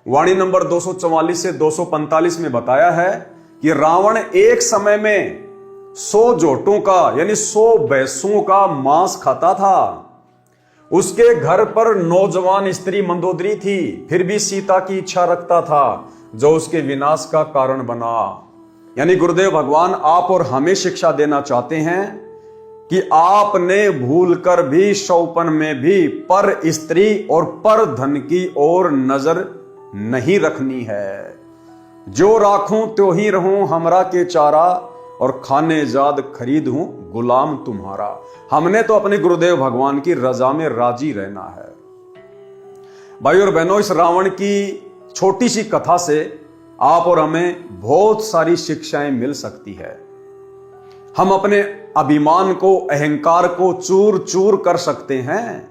वाणी number 244 से 245 में बताया है कि रावण एक समय में 100 जोटों का यानी 100 भैंसों का मांस खाता था। उसके घर पर नौजवान स्त्री मंदोदरी थी, फिर भी सीता की इच्छा रखता था, जो उसके विनाश का कारण बना। यानी गुरुदेव भगवान आप और हमें शिक्षा देना चाहते हैं कि आपने भूलकर भी शौपन में भी पर स्त्री और पर धन की ओर नजर नहीं रखनी है। जो राखूं त्यो ही रहूं हमरा के चारा, और खाने जाद खरीद हूं गुलाम तुम्हारा। हमने तो अपने गुरुदेव भगवान की रजा में राजी रहना है। भाई और बहनों, इस रावण की छोटी सी कथा से आप और हमें बहुत सारी शिक्षाएं मिल सकती है। हम अपने अभिमान को, अहंकार को चूर चूर कर सकते हैं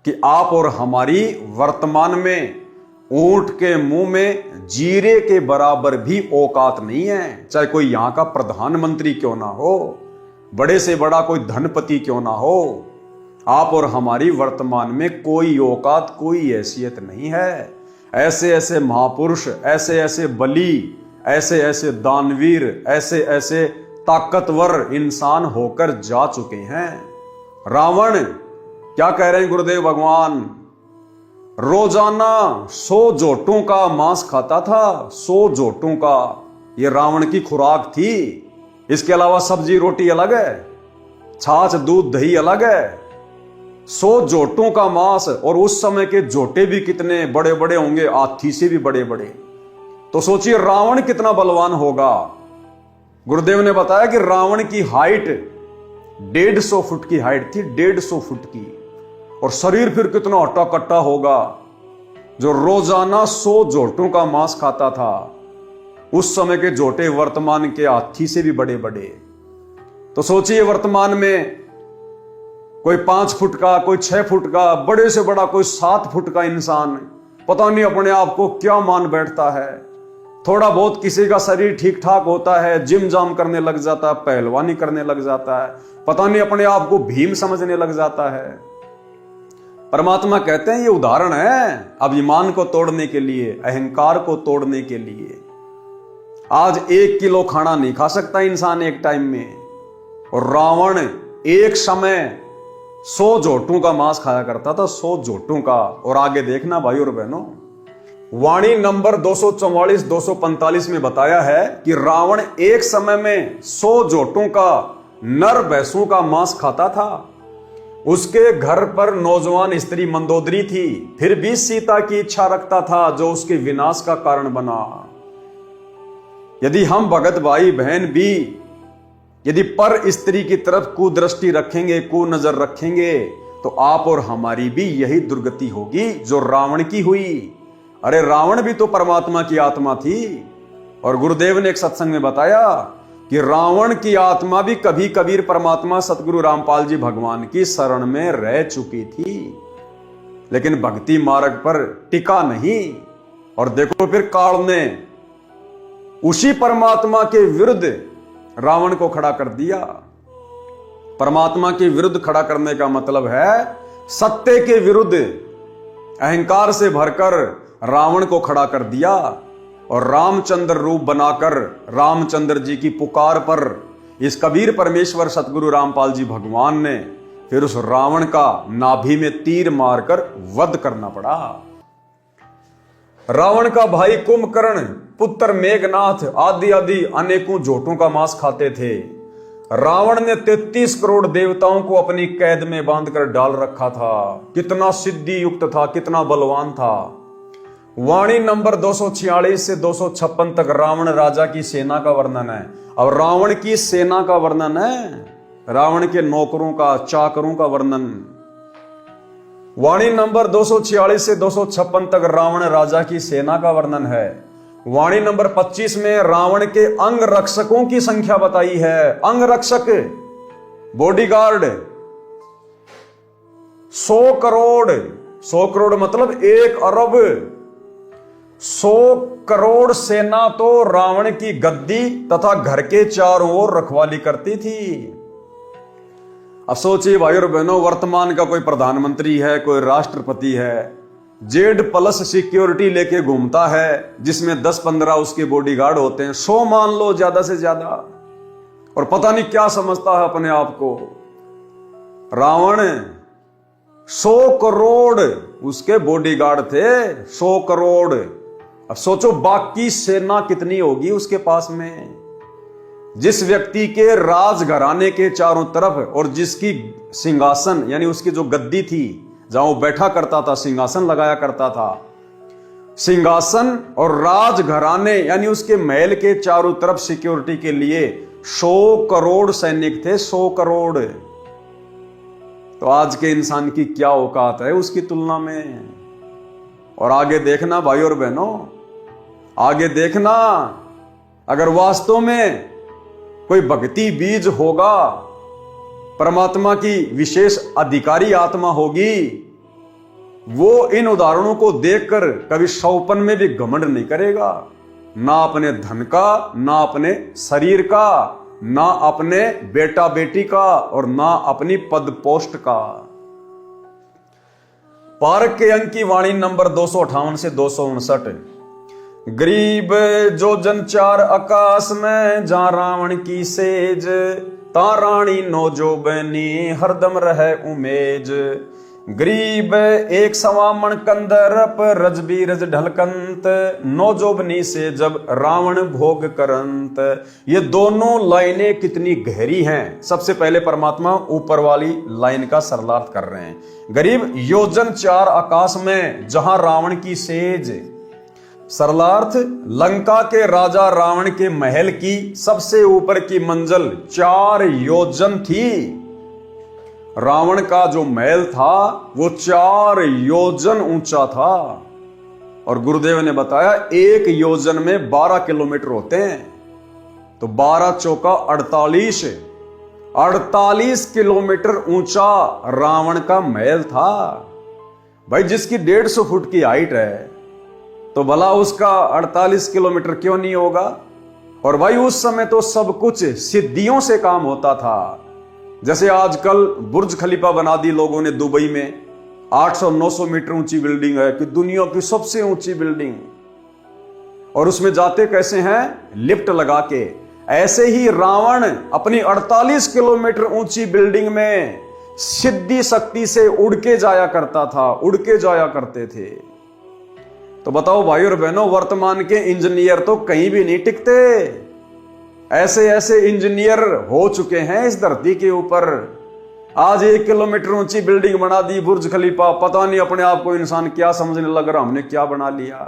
कि आप और हमारी वर्तमान में ऊंट के मुंह में जीरे के बराबर भी औकात नहीं है। चाहे कोई यहां का प्रधानमंत्री क्यों ना हो, बड़े से बड़ा कोई धनपति क्यों ना हो, आप और हमारी वर्तमान में कोई औकात, कोई हैसियत नहीं है। ऐसे ऐसे महापुरुष, ऐसे ऐसे बली, ऐसे ऐसे दानवीर, ऐसे ऐसे ताकतवर इंसान होकर जा चुके हैं। रावण क्या कह रहे हैं गुरुदेव भगवान? रोजाना 100 जोटों का मांस खाता था, 100 जोटों का। यह रावण की खुराक थी। इसके अलावा सब्जी रोटी अलग है, छाछ दूध दही अलग है। 100 जोटों का मांस, और उस समय के जोटे भी कितने बड़े बड़े होंगे, हाथी से भी बड़े बड़े। तो सोचिए रावण कितना बलवान होगा। गुरुदेव ने बताया कि रावण की हाइट 150 फुट की हाइट थी, 150 फुट की। और शरीर फिर कितना हट्टा कट्टा होगा, जो रोजाना 100 जोटों का मांस खाता था। उस समय के जोटे वर्तमान के हाथी से भी बड़े बड़े। तो सोचिए वर्तमान में कोई 5 फुट का, कोई 6 फुट का, बड़े से बड़ा कोई 7 फुट का इंसान, पता नहीं अपने आप को क्या मान बैठता है। थोड़ा बहुत किसी का शरीर ठीक ठाक होता है, जिम जाम करने लग जाता है, पहलवानी करने लग जाता है, पता नहीं अपने आप को भीम समझने लग जाता है। परमात्मा कहते हैं ये उदाहरण है अभिमान को तोड़ने के लिए, अहंकार को तोड़ने के लिए। आज 1 किलो खाना नहीं खा सकता इंसान एक टाइम में, और रावण एक समय 100 जोटों का मांस खाया करता था, 100 जोटों का। और आगे देखना भाई और बहनों, वाणी नंबर 244-245 में बताया है कि रावण एक समय में 100 जोटों का नर भैंसों का मांस खाता था। उसके घर पर नौजवान स्त्री मंदोदरी थी, फिर भी सीता की इच्छा रखता था, जो उसके विनाश का कारण बना। यदि हम भगत भाई बहन भी यदि पर स्त्री की तरफ कुदृष्टि रखेंगे, कुनजर रखेंगे, तो आप और हमारी भी यही दुर्गति होगी जो रावण की हुई। अरे रावण भी तो परमात्मा की आत्मा थी। और गुरुदेव ने एक सत्संग में बताया कि रावण की आत्मा भी कभी कबीर परमात्मा सतगुरु रामपाल जी भगवान की शरण में रह चुकी थी, लेकिन भक्ति मार्ग पर टिका नहीं। और देखो फिर काल ने उसी परमात्मा के विरुद्ध रावण को खड़ा कर दिया। परमात्मा के विरुद्ध खड़ा करने का मतलब है सत्य के विरुद्ध अहंकार से भरकर रावण को खड़ा कर दिया। और रामचंद्र रूप बनाकर रामचंद्र जी की पुकार पर इस कबीर परमेश्वर सतगुरु रामपाल जी भगवान ने फिर उस रावण का नाभि में तीर मारकर वध करना पड़ा। रावण का भाई कुंभकर्ण, पुत्र मेघनाथ आदि आदि अनेकों जोटों का मांस खाते थे। रावण ने 33 करोड़ देवताओं को अपनी कैद में बांधकर डाल रखा था। कितना सिद्धि युक्त था, कितना बलवान था। वाणी नंबर 246 से 256 तक रावण राजा की सेना का वर्णन है। अब रावण की सेना का वर्णन है, रावण के नौकरों का, चाकरों का वर्णन। वाणी नंबर 246 से 256 तक रावण राजा की सेना का वर्णन है। वाणी नंबर 25 में रावण के अंग रक्षकों की संख्या बताई है। अंग रक्षक, बॉडीगार्ड 100 करोड़। 100 करोड़ मतलब 1 अरब। 100 करोड़ सेना तो रावण की गद्दी तथा घर के चारों ओर रखवाली करती थी। अब सोचिए भाई और बहनों, वर्तमान का कोई प्रधानमंत्री है, कोई राष्ट्रपति है, Z+ सिक्योरिटी लेके घूमता है, जिसमें 10-15 उसके बॉडीगार्ड होते हैं, 100 मान लो ज्यादा से ज्यादा, और पता नहीं क्या समझता है अपने आप को। रावण 100 करोड़ उसके बॉडीगार्ड थे, 100 करोड़। अब सोचो बाकी सेना कितनी होगी उसके पास में। जिस व्यक्ति के राजघराने के चारों तरफ और जिसकी सिंहासन यानी उसकी जो गद्दी थी जहां वो बैठा करता था, सिंहासन लगाया करता था, सिंहासन और राजघराने यानी उसके महल के चारों तरफ सिक्योरिटी के लिए 100 करोड़ सैनिक थे, 100 करोड़। तो आज के इंसान की क्या औकात है उसकी तुलना में। और आगे देखना भाई और बहनों, आगे देखना, अगर वास्तव में कोई भक्ति बीज होगा, परमात्मा की विशेष अधिकारी आत्मा होगी, वो इन उदाहरणों को देखकर कभी शौपन में भी घमंड नहीं करेगा, ना अपने धन का, ना अपने शरीर का, ना अपने बेटा बेटी का, और ना अपनी पद पोस्ट का। पारक के अंक की वाणी नंबर 258 से 259। गरीब जो जन 4 आकाश में, जहां रावण की सेज, ता रानी नो जो बनी हरदम रहे उमेज। गरीब 1 सवा मन कंदरप, रज बीरज ढलकंत, नो जोबनी से जब रावण भोग करंत। ये दोनों लाइनें कितनी गहरी हैं। सबसे पहले परमात्मा ऊपर वाली लाइन का सरलार्थ कर रहे हैं। गरीब योजन 4 आकाश में, जहां रावण की सेज। सरलार्थ, लंका के राजा रावण के महल की सबसे ऊपर की मंजिल 4 योजन थी। रावण का जो महल था वो 4 योजन ऊंचा था। और गुरुदेव ने बताया 1 योजन में 12 किलोमीटर होते हैं, तो 12 चौका 48 किलोमीटर ऊंचा रावण का महल था। भाई जिसकी 150 फुट की हाइट है तो भला उसका 48 किलोमीटर क्यों नहीं होगा। और भाई उस समय तो सब कुछ सिद्धियों से काम होता था। जैसे आजकल बुर्ज खलीफा बना दी लोगों ने दुबई में, 800-900 मीटर ऊंची बिल्डिंग है कि दुनिया की सबसे ऊंची बिल्डिंग, और उसमें जाते कैसे हैं, लिफ्ट लगा के। ऐसे ही रावण अपनी 48 किलोमीटर ऊंची बिल्डिंग में सिद्धि शक्ति से उड़ के जाया करता था, उड़ के जाया करते थे। तो बताओ भाई और बहनों, वर्तमान के इंजीनियर तो कहीं भी नहीं टिकते। ऐसे ऐसे इंजीनियर हो चुके हैं इस धरती के ऊपर। आज 1 किलोमीटर ऊंची बिल्डिंग बना दी, बुर्ज खलीफा। पता नहीं अपने आप को इंसान क्या समझने लग रहा, हमने क्या बना लिया।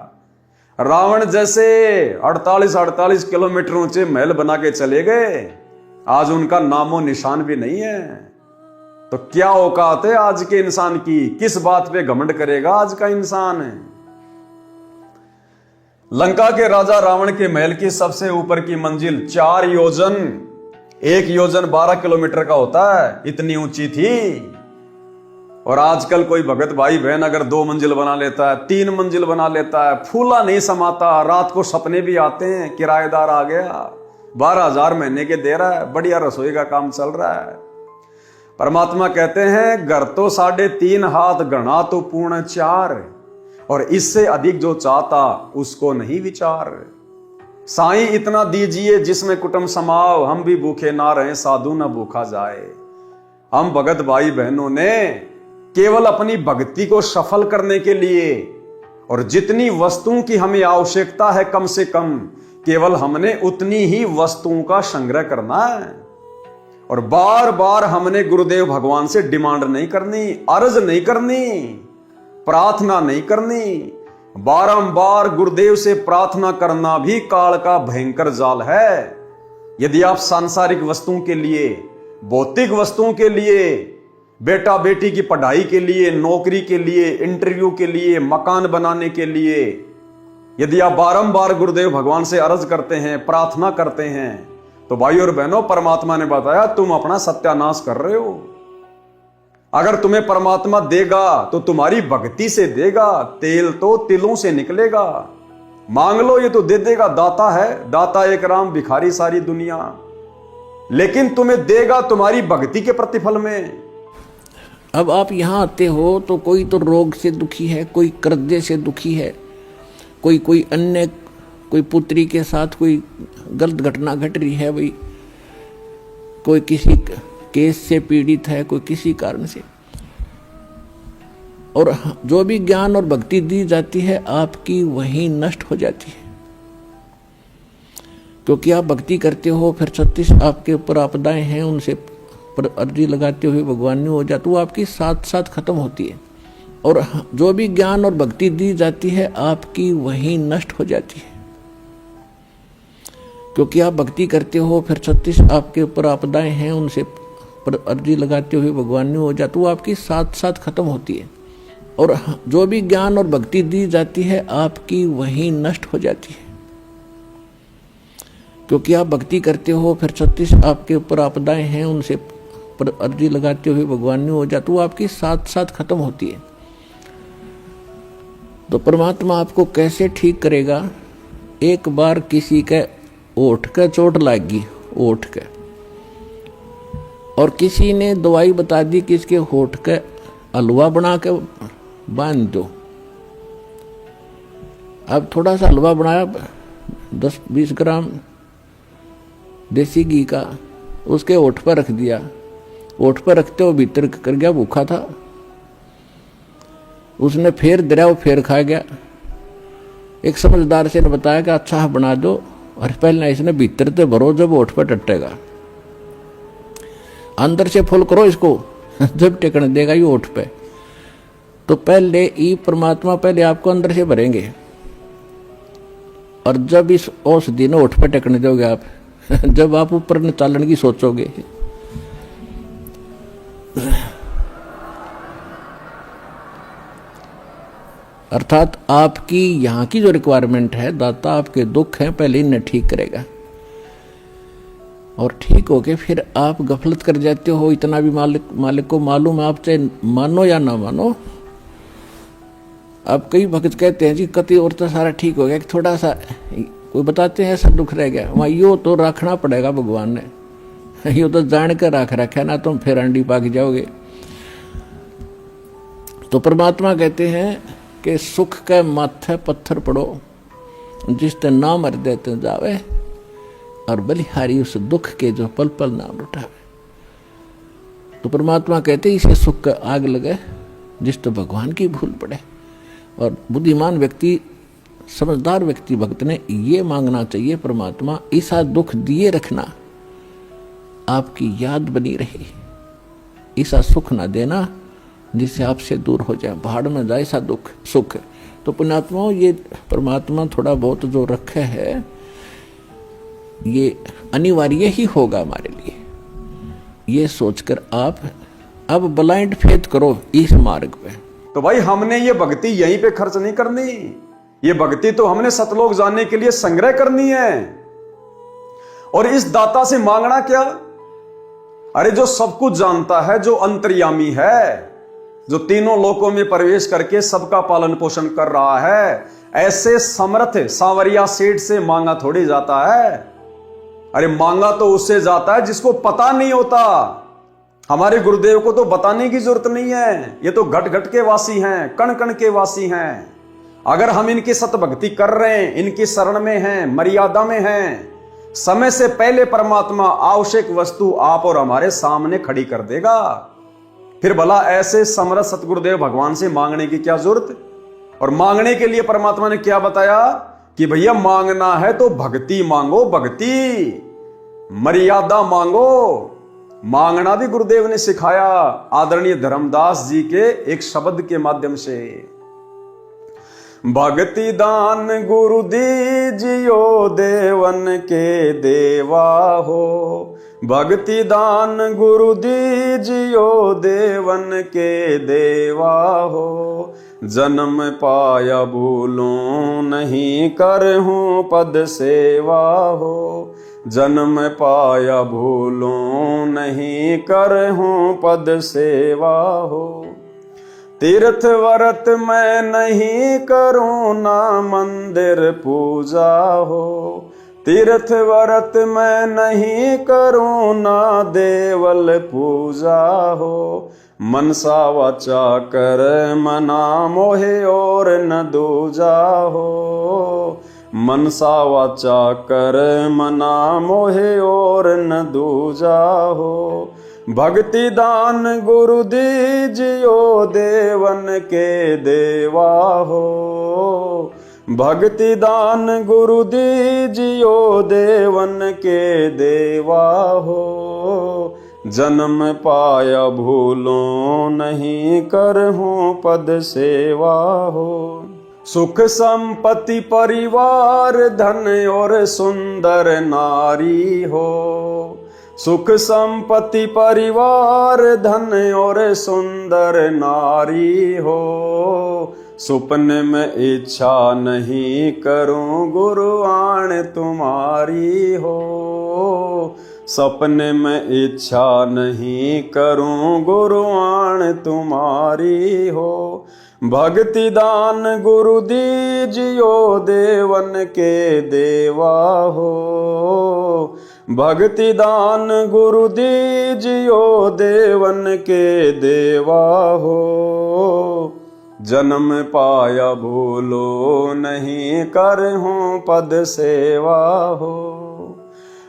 रावण जैसे 48 किलोमीटर ऊंचे महल बना के चले गए, आज उनका नामो निशान भी नहीं है। तो क्या औकात है आज के इंसान की, किस बात पे घमंड करेगा आज का इंसान है। लंका के राजा रावण के महल की सबसे ऊपर की मंजिल 4 योजन, 1 योजन 12 किलोमीटर का होता है, इतनी ऊंची थी। और आजकल कोई भगत भाई बहन अगर 2 मंजिल बना लेता है, 3 मंजिल बना लेता है, फूला नहीं समाता, रात को सपने भी आते हैं किराएदार आ गया, 12,000 महीने के दे रहा है, बढ़िया रसोई का काम चल रहा है। परमात्मा कहते हैं घर तो 3.5 हाथ गणा तो पूर्ण 4, और इससे अधिक जो चाहता उसको नहीं विचार। साईं इतना दीजिए जिसमें कुटुंब समाओ, हम भी भूखे ना रहे साधु ना भूखा जाए। हम भगत भाई बहनों ने केवल अपनी भक्ति को सफल करने के लिए, और जितनी वस्तुओं की हमें आवश्यकता है कम से कम, केवल हमने उतनी ही वस्तुओं का संग्रह करना है। और बार बार हमने गुरुदेव भगवान से डिमांड नहीं करनी, अर्ज नहीं करनी, प्रार्थना नहीं करनी। बारंबार गुरुदेव से प्रार्थना करना भी काल का भयंकर जाल है। यदि आप सांसारिक वस्तुओं के लिए, भौतिक वस्तुओं के लिए, बेटा बेटी की पढ़ाई के लिए, नौकरी के लिए, इंटरव्यू के लिए, मकान बनाने के लिए, यदि आप बारंबार गुरुदेव भगवान से अर्ज करते हैं, प्रार्थना करते हैं, तो भाई और बहनों परमात्मा ने बताया तुम अपना सत्यानाश कर रहे हो। अगर तुम्हें परमात्मा देगा तो तुम्हारी भक्ति से देगा, तेल तो तिलों से निकलेगा। मांग लो ये तो दे देगा, दाता है, दाता एक राम भिखारी सारी दुनिया। लेकिन तुम्हें देगा तुम्हारी भक्ति के प्रतिफल में। अब आप यहाँ आते हो तो कोई तो रोग से दुखी है, कोई कर्जे से दुखी है, कोई अन्य कोई पुत्री के साथ कोई गलत घटना घट रही है भाई, कोई किसी केस से पीड़ित है, कोई किसी कारण से। और जो भी ज्ञान और भक्ति दी जाती है आपकी वहीं नष्ट हो जाती है, क्योंकि आप भक्ति करते हो, फिर 36 आपके ऊपर आपदाएं हैं, उनसे पर अर्जी लगाते हुए भगवान ने हो जाती, वो आपकी साथ साथ खत्म होती है। और जो भी ज्ञान और भक्ति दी जाती है आपकी वहीं नष्ट हो जाती है, क्योंकि आप भक्ति करते हो, फिर 36 आपके ऊपर आपदाएं हैं, उनसे पर अर्जी लगाते हुए भगवान ने हो जाती, वो आपकी साथ साथ खत्म होती है। और जो भी ज्ञान और भक्ति दी जाती है आपकी वहीं नष्ट हो जाती है, क्योंकि आप भक्ति करते हो, फिर 36 आपके ऊपर आपदाएं हैं, उनसे पर अर्जी लगाते हुए भगवान ने हो जाती, वो आपकी साथ साथ खत्म होती है। तो परमात्मा आपको कैसे ठीक करेगा? एक बार किसी के ओठ का चोट लगी, ओठ के, और किसी ने दवाई बता दी कि इसके होठ का हलवा बना के बांध दो। अब थोड़ा सा हलवा बनाया 10-20 ग्राम देसी घी का, उसके ओठ पर रख दिया, ओठ पर रखते हो भीतर कर गया, भूखा था, उसने फिर दरिया वो फिर खा गया। एक समझदार से ने बताया कि अच्छा बना दो, और पहले इसने भीतर से भरो, जब ओठ पर टटेगा अंदर से फुल करो इसको, जब टेकने देगा ये ओठ पे। तो पहले ई परमात्मा पहले आपको अंदर से भरेंगे, और जब इस औषधि ने ओठ पे टेकने दोगे आप, जब आप ऊपर न चालन की सोचोगे, अर्थात आपकी यहाँ की जो रिक्वायरमेंट है, दाता आपके दुख हैं पहले इन्हें ठीक करेगा, और ठीक होके फिर आप गफलत कर जाते हो। इतना भी मालिक को मालूम है, आप चाहे मानो या ना मानो। अब कई भक्त कहते हैं जी कति और तो सारा ठीक हो गया, कि थोड़ा सा कोई बताते हैं ऐसा दुख रह गया, वहाँ यो तो रखना पड़ेगा भगवान ने, यो तो जान कर रख रखा ना, तुम फिर अंडी पाक जाओगे। तो परमात्मा कहते हैं कि सुख के माथे पत्थर पड़ो, जिसते नाम हृदय ते जावे, और बलिहारी उस दुख के जो पल पल नाम उठावे। तो परमात्मा कहते इसे सुख का आग लगे जिस तो भगवान की भूल पड़े। और बुद्धिमान व्यक्ति, समझदार व्यक्ति, भक्त ने ये मांगना चाहिए, परमात्मा ऐसा दुख दिए रखना आपकी याद बनी रहे, ऐसा सुख ना देना जिससे आपसे दूर हो जाए, भाड़ में जाए ऐसा दुख सुख। तो पुण्यात्माओं, ये परमात्मा थोड़ा बहुत जो रखे है ये अनिवार्य ही होगा हमारे लिए, ये सोचकर आप अब ब्लाइंड फेथ करो इस मार्ग पे। तो भाई हमने ये भक्ति यहीं पे खर्च नहीं करनी, ये भक्ति तो हमने सतलोक जानने के लिए संग्रह करनी है। और इस दाता से मांगना क्या? अरे जो सब कुछ जानता है, जो अंतर्यामी है, जो तीनों लोकों में प्रवेश करके सबका पालन पोषण कर रहा है, ऐसे समर्थ सांवरिया सेठ से मांगा थोड़ी जाता है। अरे मांगा तो उससे जाता है जिसको पता नहीं होता। हमारे गुरुदेव को तो बताने की जरूरत नहीं है, ये तो घट घट के वासी हैं, कण कण के वासी हैं। अगर हम इनकी सतभक्ति कर रहे हैं, इनकी शरण में हैं, मर्यादा में हैं, समय से पहले परमात्मा आवश्यक वस्तु आप और हमारे सामने खड़ी कर देगा। फिर भला ऐसे समर्थ सतगुरुदेव भगवान से मांगने की क्या जरूरत? और मांगने के लिए परमात्मा ने क्या बताया कि भैया मांगना है तो भक्ति मांगो, भक्ति, मर्यादा मांगो। मांगना भी गुरुदेव ने सिखाया आदरणीय धर्मदास जी के एक शब्द के माध्यम से। भक्ति दान गुरु दीजियो देवन के देवा हो, भक्ति दान गुरु दीजियो देवन के देवा हो। जन्म पाया भूलूं नहीं करहूं पद सेवा हो, जन्म पाया भूलूं नहीं करहूं पद सेवा हो। तीर्थ व्रत मैं नहीं करूं ना मंदिर पूजा हो, तीर्थ व्रत मैं नहीं करूं ना देवल पूजा हो, मनसा वाचा कर मना मोहे और न दूजा हो, मनसा वाचा कर मना मोहे और न दूजा हो। भक्ति दान गुरु दीजियो देवन के देवा हो, भक्ति दान गुरु दीजियो देवन के देवा हो। जन्म पाया भूलो नहीं करहूं पद सेवा हो, सुख संपत्ति परिवार धन और सुंदर नारी हो, सुख संपत्ति परिवार धन और सुंदर नारी हो। सुपने में इच्छा नहीं करूं गुरु आण तुम्हारी हो, सपने में इच्छा नहीं करूं गुरु आण तुम्हारी हो। भक्ति दान गुरु दीजियो देवन के देवा हो, भक्ति दान गुरु दीजियो देवन के देवा हो। जन्म पाया भूलो नहीं करहूं पद सेवा हो,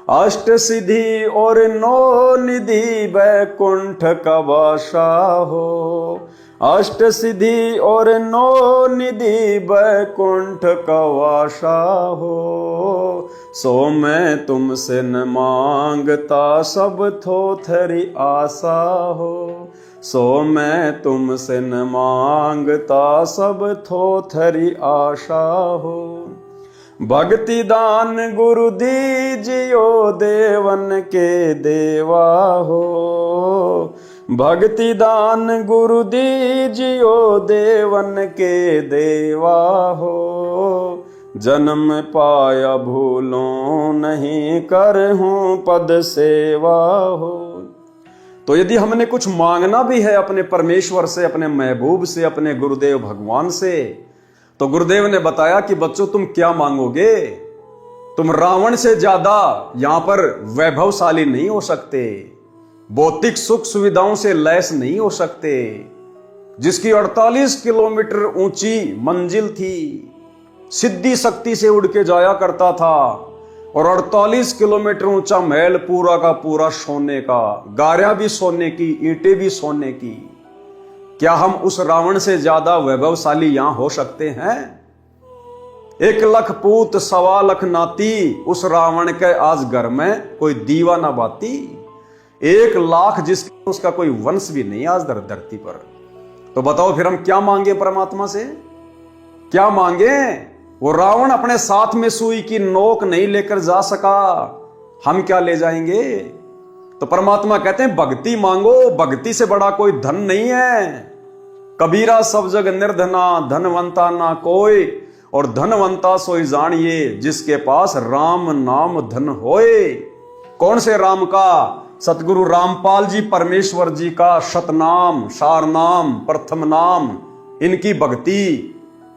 अष्ट सिद्धि और नौ निधि वैकुंठ कवासा हो, अष्ट सिद्धि और नौ निधि वैकुंठ कवासा हो। सो मैं तुमसे न मांगता सब थोथरी आशा हो, सो मैं तुमसे न मांगता सब थोथरी आशा हो। भक्ति दान गुरु दीजियो देवन के देवा हो, भक्ति दान गुरु दीजियो देवन के देवा हो। जन्म पाया भूलो नहीं करहूं पद सेवा हो। तो यदि हमने कुछ मांगना भी है अपने परमेश्वर से, अपने महबूब से, अपने गुरुदेव भगवान से, तो गुरुदेव ने बताया कि बच्चों तुम क्या मांगोगे, तुम रावण से ज्यादा यहां पर वैभवशाली नहीं हो सकते, भौतिक सुख सुविधाओं से लैस नहीं हो सकते। जिसकी 48 किलोमीटर ऊंची मंजिल थी, सिद्धि शक्ति से उड़ के जाया करता था, और 48 किलोमीटर ऊंचा महल पूरा का पूरा सोने का, गारियां भी सोने की, ईंटें भी सोने की। क्या हम उस रावण से ज्यादा वैभवशाली यहां हो सकते हैं? 1 लाख पूत 1.25 लाख नाती, उस रावण के आज घर में कोई दीवा ना बाती। 1 लाख जिसका उसका कोई वंश भी नहीं आज धरती पर। तो बताओ फिर हम क्या मांगे परमात्मा से, क्या मांगे? वो रावण अपने साथ में सुई की नोक नहीं लेकर जा सका, हम क्या ले जाएंगे? तो परमात्मा कहते हैं भक्ति मांगो, भक्ति से बड़ा कोई धन नहीं है। कबीरा सब जग निर्धना, धनवंता ना कोई, और धनवंता सोई जानिए जिसके पास राम नाम धन होए। कौन से राम का? सतगुरु रामपाल जी परमेश्वर जी का शतनाम, सारनाम, प्रथम नाम, इनकी भक्ति,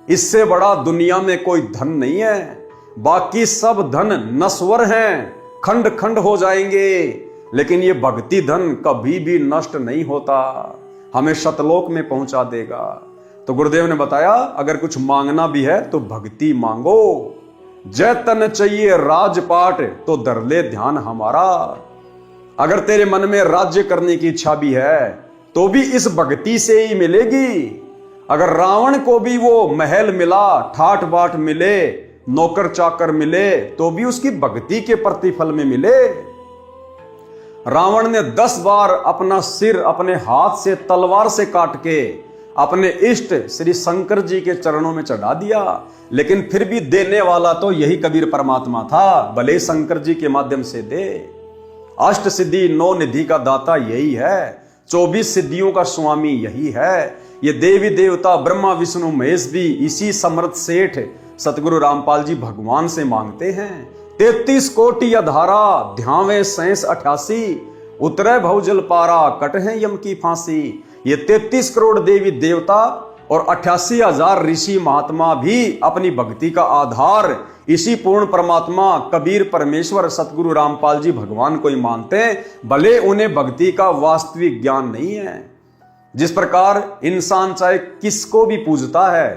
इससे बड़ा दुनिया में कोई धन नहीं है। बाकी सब धन नश्वर हैं, खंड खंड हो जाएंगे, लेकिन ये भक्ति धन कभी भी नष्ट नहीं होता, हमें शतलोक में पहुंचा देगा। तो गुरुदेव ने बताया अगर कुछ मांगना भी है तो भक्ति मांगो। जय तन चाहिए राजपाट तो धर ले ध्यान हमारा। अगर तेरे मन में राज्य करने की इच्छा भी है तो भी इस भक्ति से ही मिलेगी। अगर रावण को भी वो महल मिला, ठाट बाट मिले, नौकर चाकर मिले, तो भी उसकी भक्ति के प्रतिफल में मिले। रावण ने 10 बार अपना सिर अपने हाथ से तलवार से काट के अपने इष्ट श्री शंकर जी के चरणों में चढ़ा दिया, लेकिन फिर भी देने वाला तो यही कबीर परमात्मा था, भले शंकर जी के माध्यम से दे। अष्ट सिद्धि 9 निधि का दाता यही है, 24 सिद्धियों का स्वामी यही है। ये देवी देवता ब्रह्मा विष्णु महेश भी इसी समर्थ सेठ सतगुरु रामपाल जी भगवान से मांगते हैं। 33 कोटि अधारा ध्यावे शेष 88, उतरे भवजल पारा कट है यम की फांसी। ये 33 करोड़ देवी देवता और 88,000 ऋषि महात्मा भी अपनी भक्ति का आधार इसी पूर्ण परमात्मा कबीर परमेश्वर सतगुरु रामपाल जी भगवान को ही मानते हैं, भले उन्हें भक्ति का वास्तविक ज्ञान नहीं है। जिस प्रकार इंसान चाहे किसको भी पूजता है,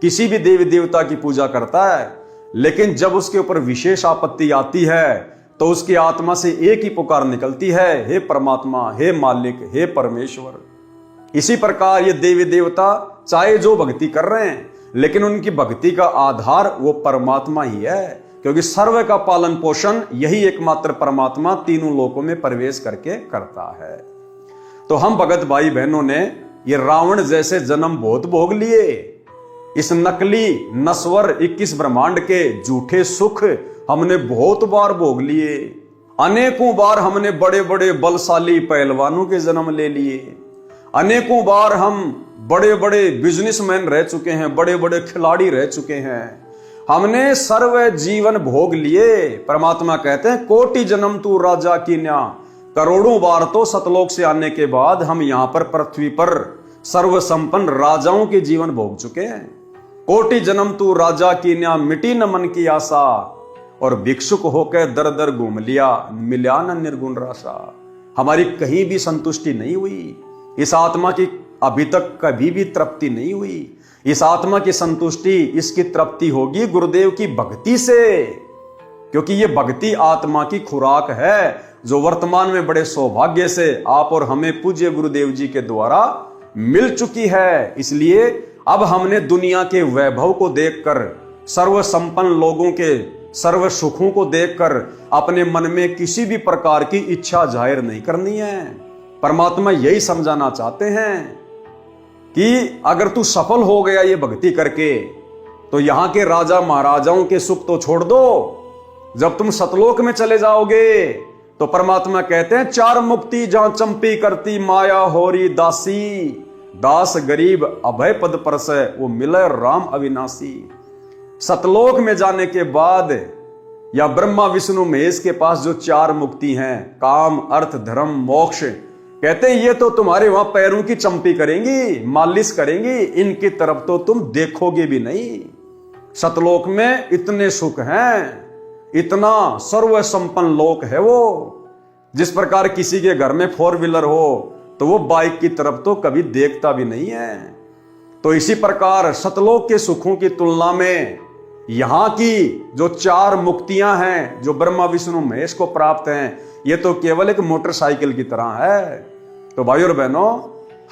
किसी भी देवी देवता की पूजा करता है, लेकिन जब उसके ऊपर विशेष आपत्ति आती है तो उसकी आत्मा से एक ही पुकार निकलती है, हे परमात्मा, हे मालिक, हे परमेश्वर। इसी प्रकार ये देवी देवता चाहे जो भक्ति कर रहे हैं, लेकिन उनकी भक्ति का आधार वो परमात्मा ही है, क्योंकि सर्व का पालन पोषण यही एकमात्र परमात्मा तीनों लोकों में प्रवेश करके करता है। तो हम भगत भाई बहनों ने ये रावण जैसे जन्म बहुत भोग लिए। इस नकली नश्वर 21 ब्रह्मांड के झूठे सुख हमने बहुत बार भोग लिए। अनेकों बार हमने बड़े बड़े बलशाली पहलवानों के जन्म ले लिए। अनेकों बार हम बड़े बड़े बिजनेसमैन रह चुके हैं, बड़े बड़े खिलाड़ी रह चुके हैं। हमने सर्व जीवन भोग लिए। परमात्मा कहते हैं, कोटि जन्म तू राजा की न्या। करोड़ों बार तो सतलोक से आने के बाद हम यहां पर पृथ्वी पर सर्व संपन्न राजाओं के जीवन भोग चुके हैं। कोटि जन्म तू राजा की न्या, मिटी न मन की आशा, और भिक्षुक होकर दर दर घूम लिया, मिला न निर्गुण रासा। हमारी कहीं भी संतुष्टि नहीं हुई। इस आत्मा की अभी तक कभी भी तृप्ति नहीं हुई। इस आत्मा की संतुष्टि, इसकी तृप्ति होगी गुरुदेव की भक्ति से, क्योंकि ये भक्ति आत्मा की खुराक है, जो वर्तमान में बड़े सौभाग्य से आप और हमें पूज्य गुरुदेव जी के द्वारा मिल चुकी है। इसलिए अब हमने दुनिया के वैभव को देखकर, सर्व संपन्न लोगों के सर्व सुखों को देखकर अपने मन में किसी भी प्रकार की इच्छा जाहिर नहीं करनी है। परमात्मा यही समझाना चाहते हैं कि अगर तू सफल हो गया ये भक्ति करके, तो यहां के राजा महाराजाओं के सुख तो छोड़ दो। जब तुम सतलोक में चले जाओगे तो परमात्मा कहते हैं, चार मुक्ति जहां चंपी करती माया होरी दासी, दास गरीब अभय पद परसै, वो मिले राम अविनाशी। सतलोक में जाने के बाद या ब्रह्मा विष्णु महेश के पास जो चार मुक्ति हैं, काम अर्थ धर्म मोक्ष, कहते हैं ये तो तुम्हारे वहां पैरों की चंपी करेंगी, मालिश करेंगी, इनकी तरफ तो तुम देखोगे भी नहीं। सतलोक में इतने सुख हैं, इतना सर्व संपन्न लोक है वो। जिस प्रकार किसी के घर में 4 व्हीलर हो तो वो बाइक की तरफ तो कभी देखता भी नहीं है। तो इसी प्रकार सतलोक के सुखों की तुलना में यहां की जो चार मुक्तियां हैं, जो ब्रह्मा विष्णु महेश को प्राप्त हैं, ये तो केवल एक मोटरसाइकिल की तरह है। तो भाइयों और बहनों,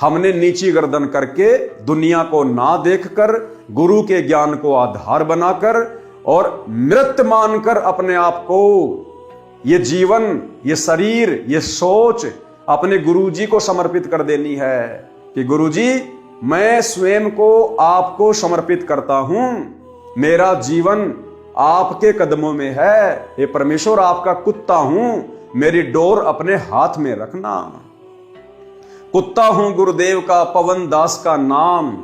हमने नीची गर्दन करके दुनिया को ना देखकर, गुरु के ज्ञान को आधार बनाकर और मृत मानकर अपने आप को, ये जीवन, ये शरीर, ये सोच अपने गुरुजी को समर्पित कर देनी है कि गुरुजी, मैं स्वयं को आपको समर्पित करता हूं। मेरा जीवन आपके कदमों में है। ये परमेश्वर आपका कुत्ता हूं, मेरी डोर अपने हाथ में रखना। कुत्ता हूं गुरुदेव का, पवन दास का नाम,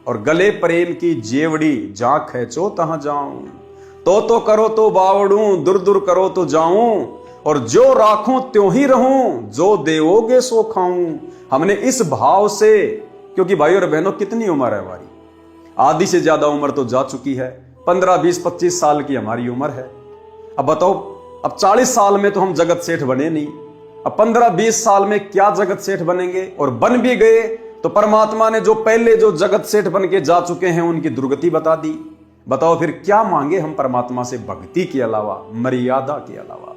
और गले प्रेम की जेवड़ी, जहां खींचो तहां जाऊं। तो करो तो बावड़ूं, दूर दूर करो तो जाऊं, और जो राखूं त्यों ही रहूं, जो देवोगे सो खाऊं। हमने इस भाव से, क्योंकि भाइयों और बहनों कितनी उम्र है हमारी, आधी से ज्यादा उम्र तो जा चुकी है। 15, 20, 25 साल की हमारी उम्र है। अब बताओ, अब 40 साल में तो हम जगत सेठ बने नहीं, अब 15, 20 साल में क्या जगत सेठ बनेंगे? और बन भी गए तो परमात्मा ने जो पहले जो जगत सेठ बन के जा चुके हैं उनकी दुर्गति बता दी। बताओ फिर क्या मांगे हम परमात्मा से भक्ति के अलावा, मर्यादा के अलावा।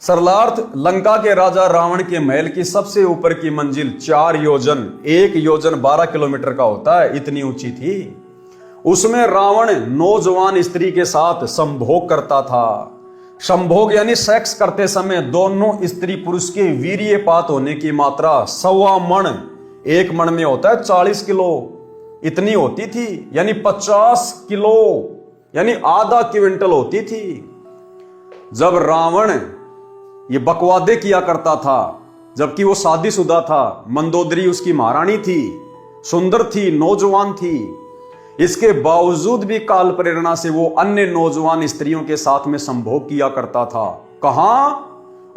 सरलार्थ, लंका के राजा रावण के महल की सबसे ऊपर की मंजिल 4 योजन, 1 योजन 12 किलोमीटर का होता है, इतनी ऊंची थी। उसमें रावण नौजवान स्त्री के साथ संभोग करता था। संभोग यानी सेक्स करते समय दोनों स्त्री पुरुष के वीर्यपात होने की मात्रा 1.25 मण, 1 मण में होता है 40 किलो, इतनी होती थी। यानी 50 किलो, यानी आधा क्विंटल होती थी। जब रावण ये बकवादे किया करता था, जबकि वो शादीशुदा था, मंदोदरी उसकी महारानी थी, सुंदर थी, नौजवान थी, इसके बावजूद भी काल प्रेरणा से वो अन्य नौजवान स्त्रियों के साथ में संभोग किया करता था। कहां?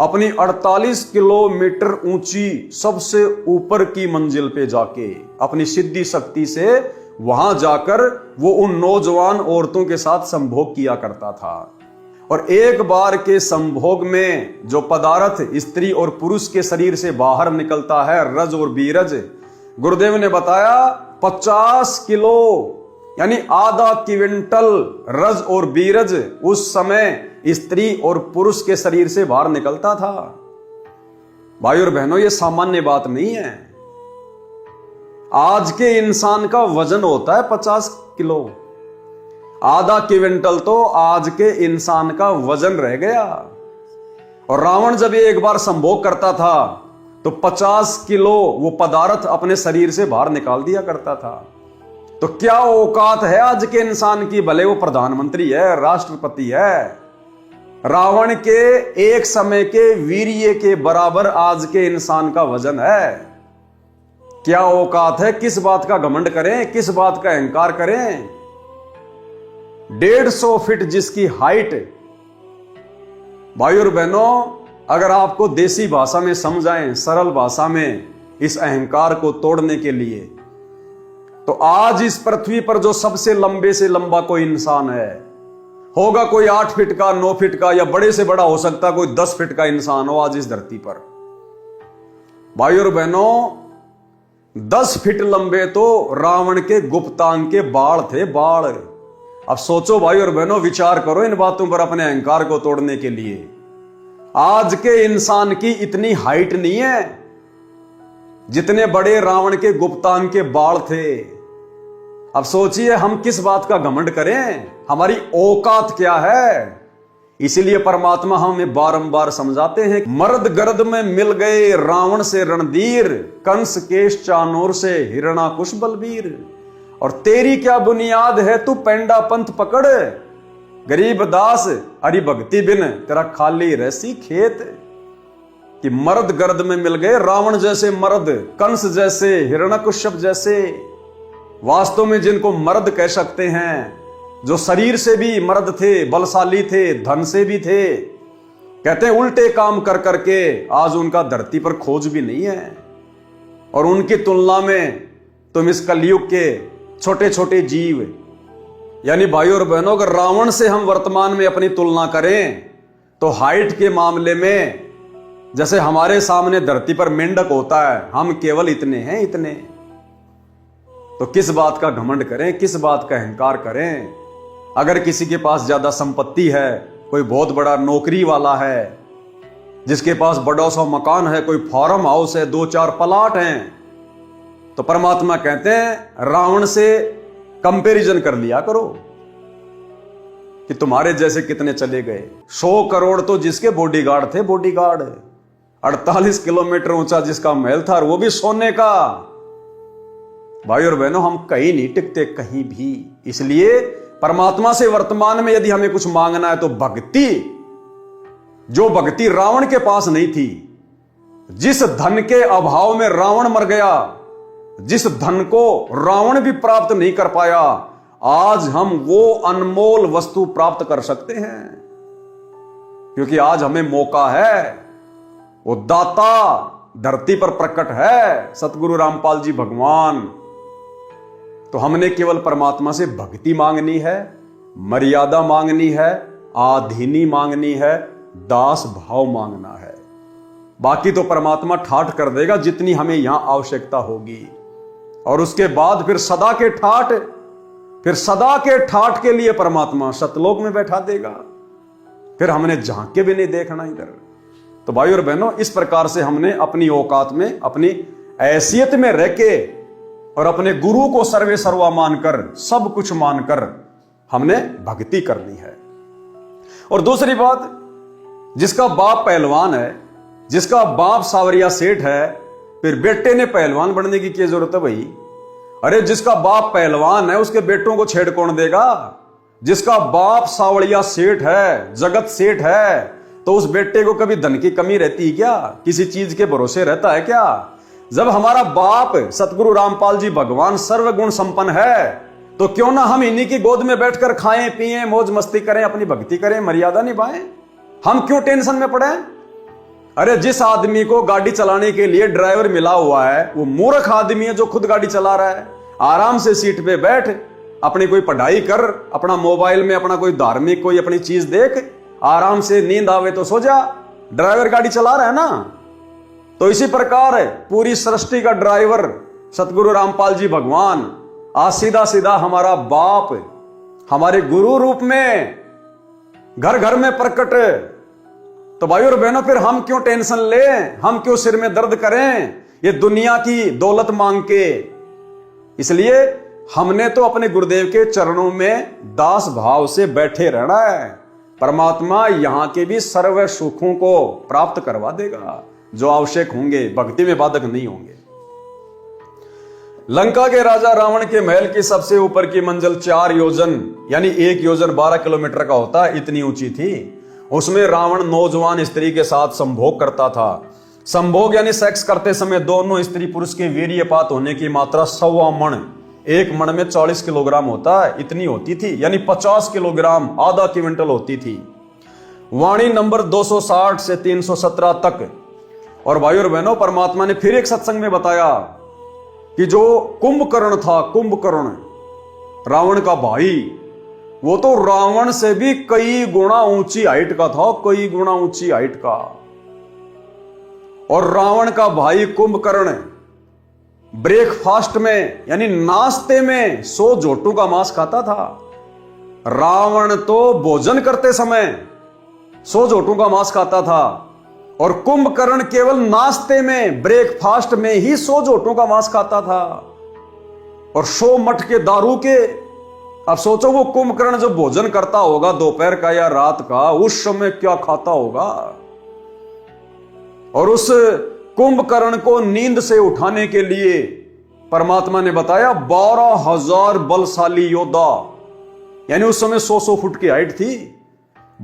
अपनी 48 किलोमीटर ऊंची सबसे ऊपर की मंजिल पे जाके अपनी सिद्धि शक्ति से वहां जाकर वो उन नौजवान औरतों के साथ संभोग किया करता था। और एक बार के संभोग में जो पदार्थ स्त्री और पुरुष के शरीर से बाहर निकलता है, रज और बीरज, गुरुदेव ने बताया 50 किलो यानी आधा क्विंटल रज और बीरज उस समय स्त्री और पुरुष के शरीर से बाहर निकलता था। भाई और बहनों, ये सामान्य बात नहीं है। आज के इंसान का वजन होता है 50 किलो, आधा क्विंटल तो आज के इंसान का वजन रह गया। और रावण जब ये एक बार संभोग करता था तो 50 किलो वो पदार्थ अपने शरीर से बाहर निकाल दिया करता था। तो क्या औकात है आज के इंसान की, भले वो प्रधानमंत्री है, राष्ट्रपति है। रावण के एक समय के वीर्य के बराबर आज के इंसान का वजन है। क्या औकात है, किस बात का घमंड करें, किस बात का अहंकार करें। 150 फीट जिसकी हाइट। भाई और बहनों, अगर आपको देसी भाषा में समझाएं, सरल भाषा में, इस अहंकार को तोड़ने के लिए, तो आज इस पृथ्वी पर जो सबसे लंबे से लंबा कोई इंसान है, होगा कोई 8 फीट का, 9 फीट का, या बड़े से बड़ा हो सकता कोई 10 फीट का इंसान हो आज इस धरती पर। भाई और बहनों, 10 फीट लंबे तो रावण के गुप्तांग के बाल थे, बाल। अब सोचो भाई और बहनों, विचार करो इन बातों पर अपने अहंकार को तोड़ने के लिए। आज के इंसान की इतनी हाइट नहीं है जितने बड़े रावण के गुप्तांग के बाल थे। अब सोचिए हम किस बात का घमंड करें, हमारी औकात क्या है। इसीलिए परमात्मा हमें बारंबार समझाते हैं, मर्द गर्द में मिल गए रावण से रणधीर, कंस केश चानोर से हिरणाकुश बलबीर। और तेरी क्या बुनियाद है, तू पेंडा पंथ पकड़, गरीब दास हरि भक्ति बिन तेरा खाली रहसी खेत। कि मर्द गर्द में मिल गए रावण जैसे मर्द, कंस जैसे, हिरण्यकश्यप जैसे, वास्तव में जिनको मर्द कह सकते हैं, जो शरीर से भी मर्द थे, बलशाली थे, धन से भी थे। कहते हैं उल्टे काम कर करके आज उनका धरती पर खोज भी नहीं है। और उनकी तुलना में तुम इस कलयुग के छोटे छोटे जीव, यानी भाई और बहनों, अगर रावण से हम वर्तमान में अपनी तुलना करें तो हाइट के मामले में जैसे हमारे सामने धरती पर मेंढक होता है, हम केवल इतने हैं, इतने। तो किस बात का घमंड करें, किस बात का अहंकार करें। अगर किसी के पास ज्यादा संपत्ति है, कोई बहुत बड़ा नौकरी वाला है, जिसके पास बड़ा सा मकान है, कोई फार्म हाउस है, 2-4 प्लाट हैं, तो परमात्मा कहते हैं रावण से कंपैरिजन कर लिया करो कि तुम्हारे जैसे कितने चले गए। 100 करोड़ तो जिसके बॉडीगार्ड थे, बॉडीगार्ड। 48 किलोमीटर ऊंचा जिसका महल था, वो भी सोने का। भाई और बहनों, हम कहीं नहीं टिकते, कहीं भी। इसलिए परमात्मा से वर्तमान में यदि हमें कुछ मांगना है तो भक्ति, जो भक्ति रावण के पास नहीं थी, जिस धन के अभाव में रावण मर गया, जिस धन को रावण भी प्राप्त नहीं कर पाया, आज हम वो अनमोल वस्तु प्राप्त कर सकते हैं। क्योंकि आज हमें मौका है, वो दाता धरती पर प्रकट है, सतगुरु रामपाल जी भगवान। तो हमने केवल परमात्मा से भक्ति मांगनी है, मर्यादा मांगनी है, आधीनी मांगनी है, दास भाव मांगना है। बाकी तो परमात्मा ठाठ कर देगा जितनी हमें यहां आवश्यकता होगी। और उसके बाद फिर सदा के ठाठ के लिए परमात्मा सतलोक में बैठा देगा। फिर हमने झांक के भी नहीं देखना इधर। तो भाई और बहनों, इस प्रकार से हमने अपनी औकात में, अपनी हैसियत में रह के और अपने गुरु को सर्वे सर्वा मानकर, सब कुछ मानकर हमने भक्ति करनी है। और दूसरी बात, जिसका बाप पहलवान है, जिसका बाप सावरिया सेठ है, फिर बेटे ने पहलवान बनने की क्या जरूरत है भाई। अरे जिसका बाप पहलवान है उसके बेटों को छेड़ कौन देगा। जिसका बाप सावरिया सेठ है, जगत सेठ है, तो उस बेटे को कभी धन की कमी रहती है क्या, किसी चीज के भरोसे रहता है क्या। जब हमारा बाप सतगुरु रामपाल जी भगवान सर्वगुण संपन्न है, तो क्यों ना हम इन्हीं की गोद में बैठकर खाएं पिएं, मौज मस्ती करें, अपनी भक्ति करें, मर्यादा निभाएं। हम क्यों टेंशन में पड़े। अरे जिस आदमी को गाड़ी चलाने के लिए ड्राइवर मिला हुआ है वो मूर्ख आदमी है जो खुद गाड़ी चला रहा है। आराम से सीट पे बैठ, अपनी कोई पढ़ाई कर, अपना मोबाइल में अपना कोई धार्मिक कोई अपनी चीज देख, आराम से नींद आवे तो सो जा। ड्राइवर गाड़ी चला रहा है ना। तो इसी प्रकार पूरी सृष्टि का ड्राइवर सतगुरु रामपाल जी भगवान आज सीधा सीधा हमारा बाप हमारे गुरु रूप में घर घर में प्रकट। तो भाई और बहनों फिर हम क्यों टेंशन लें, हम क्यों सिर में दर्द करें ये दुनिया की दौलत मांग के। इसलिए हमने तो अपने गुरुदेव के चरणों में दास भाव से बैठे रहना है। परमात्मा यहां के भी सर्व सुखों को प्राप्त करवा देगा जो आवश्यक होंगे, भक्ति में बाधक नहीं होंगे। लंका के राजा रावण के महल की सबसे ऊपर की मंजिल 4 योजन यानी 1 योजन 12 किलोमीटर का होता है, इतनी ऊंची थी। उसमें रावण नौजवान स्त्री के साथ संभोग करता था। संभोग यानी सेक्स करते समय दोनों स्त्री पुरुष के वीर्यपात होने की मात्रा 1.25 मण, 1 मण में 40 किलोग्राम होता है, इतनी होती थी, यानी 50 किलोग्राम, आधा क्विंटल होती थी। वाणी नंबर 260 से 317 तक। और भाई और बहनों, परमात्मा ने फिर एक सत्संग में बताया कि जो कुंभकर्ण था, कुंभकर्ण रावण का भाई, वो तो रावण से भी कई गुना ऊंची हाइट का था, कई गुना ऊंची हाइट का। और रावण का भाई कुंभकर्ण ब्रेकफास्ट में यानी नाश्ते में 100 जोटू का मांस खाता था। रावण तो भोजन करते समय 100 जोटू का मांस खाता था और कुंभकर्ण केवल नाश्ते में ब्रेकफास्ट में ही 100 जोटों का मांस खाता था और 100 मट के दारू के। अब सोचो वो कुंभकर्ण जो भोजन करता होगा दोपहर का या रात का, उस समय क्या खाता होगा। और उस कुंभकर्ण को नींद से उठाने के लिए परमात्मा ने बताया 12,000 बलशाली योद्धा, यानी उस समय 100 फुट की हाइट थी,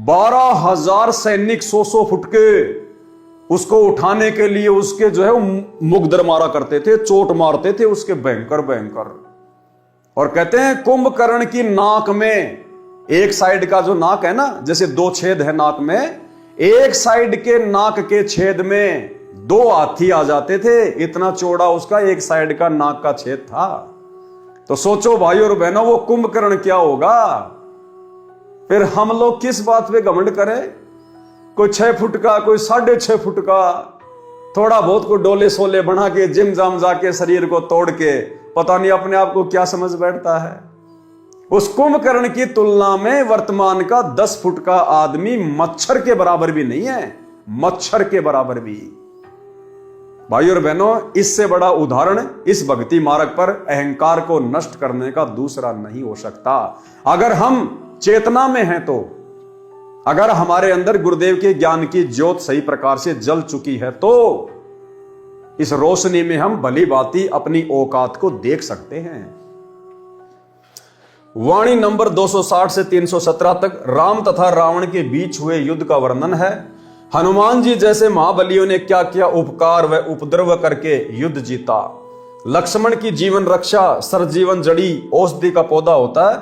12,000 सैनिक 100 फुट के उसको उठाने के लिए उसके जो है मुगदर मारा करते थे, चोट मारते थे उसके भयंकर भयंकर। और कहते हैं कुंभकर्ण की नाक में, एक साइड का जो नाक है ना, जैसे 2 छेद है नाक में, एक साइड के नाक के छेद में 2 हाथी आ जाते थे, इतना चौड़ा उसका एक साइड का नाक का छेद था। तो सोचो भाई और बहनों वो कुंभकर्ण क्या होगा। फिर हम लोग किस बात पे घमंड करें, कोई 6 फुट का, कोई 6.5 फुट का, थोड़ा बहुत को डोले सोले बना के जिम जाम जाके शरीर को तोड़ के पता नहीं अपने आप को क्या समझ बैठता है। उस कुंभकर्ण की तुलना में वर्तमान का 10 फुट का आदमी मच्छर के बराबर भी नहीं है, मच्छर के बराबर भी। भाई और बहनों, इससे बड़ा उदाहरण इस भक्ति मार्ग पर अहंकार को नष्ट करने का दूसरा नहीं हो सकता। अगर हम चेतना में हैं तो, अगर हमारे अंदर गुरुदेव के ज्ञान की ज्योत सही प्रकार से जल चुकी है तो इस रोशनी में हम भली भांति अपनी औकात को देख सकते हैं। वाणी नंबर 260 से 317 तक राम तथा रावण के बीच हुए युद्ध का वर्णन है। हनुमान जी जैसे महाबलियों ने क्या क्या उपकार व उपद्रव करके युद्ध जीता। लक्ष्मण की जीवन रक्षा सरजीवन जड़ी औषधि का पौधा होता है,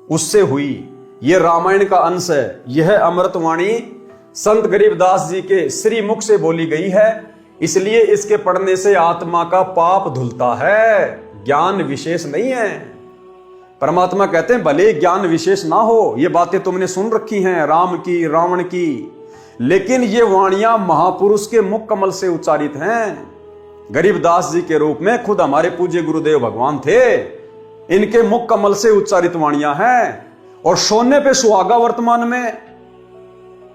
उससे हुई। यह रामायण का अंश है। यह अमृतवाणी संत गरीबदास जी के श्री मुख से बोली गई है, इसलिए इसके पढ़ने से आत्मा का पाप धुलता है, ज्ञान विशेष नहीं है। परमात्मा कहते हैं भले ज्ञान विशेष ना हो, ये बातें तुमने सुन रखी हैं राम की, रावण की, लेकिन ये वाणियां महापुरुष के मुख कमल से उच्चारित हैं। गरीबदास जी के रूप में खुद हमारे पूज्य गुरुदेव भगवान थे, इनके मुख कमल से उच्चारित वाणियां हैं। और सोने पे सुहागा वर्तमान में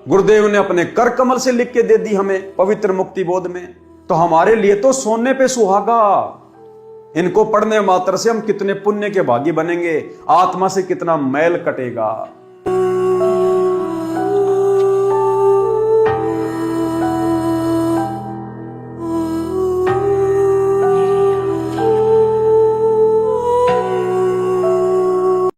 गुरुदेव ने अपने कर कमल से लिख के दे दी हमें पवित्र मुक्ति बोध में। तो हमारे लिए तो सोने पे सुहागा। इनको पढ़ने मात्र से हम कितने पुण्य के भागी बनेंगे, आत्मा से कितना मैल कटेगा।